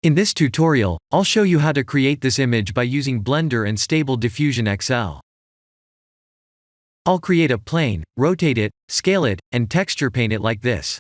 In this tutorial, I'll show you how to create this image by using Blender and Stable Diffusion XL. I'll create a plane, rotate it, scale it, and texture paint it like this.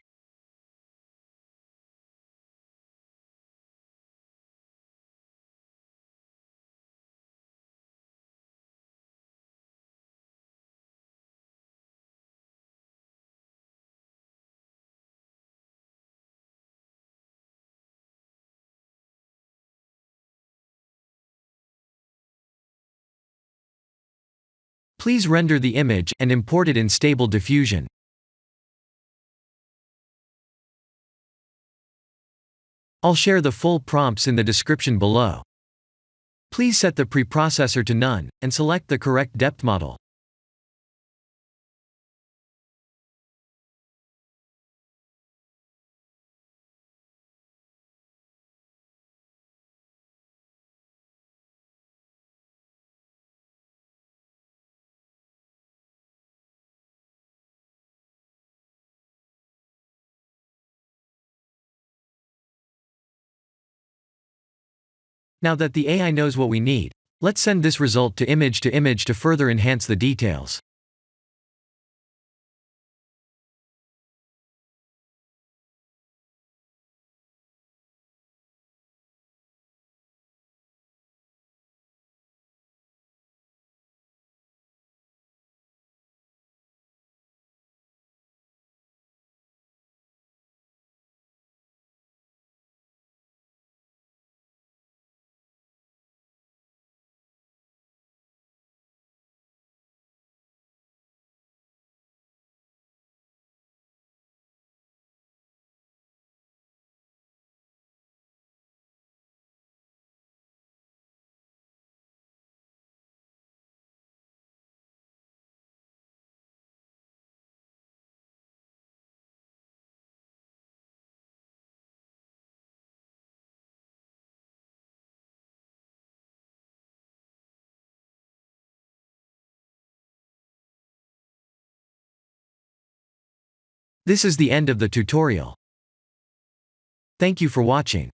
Please render the image and import it in Stable Diffusion. I'll share the full prompts in the description below. Please set the preprocessor to none, and select the correct depth model. Now that the AI knows what we need, let's send this result to image to further enhance the details. This is the end of the tutorial. Thank you for watching.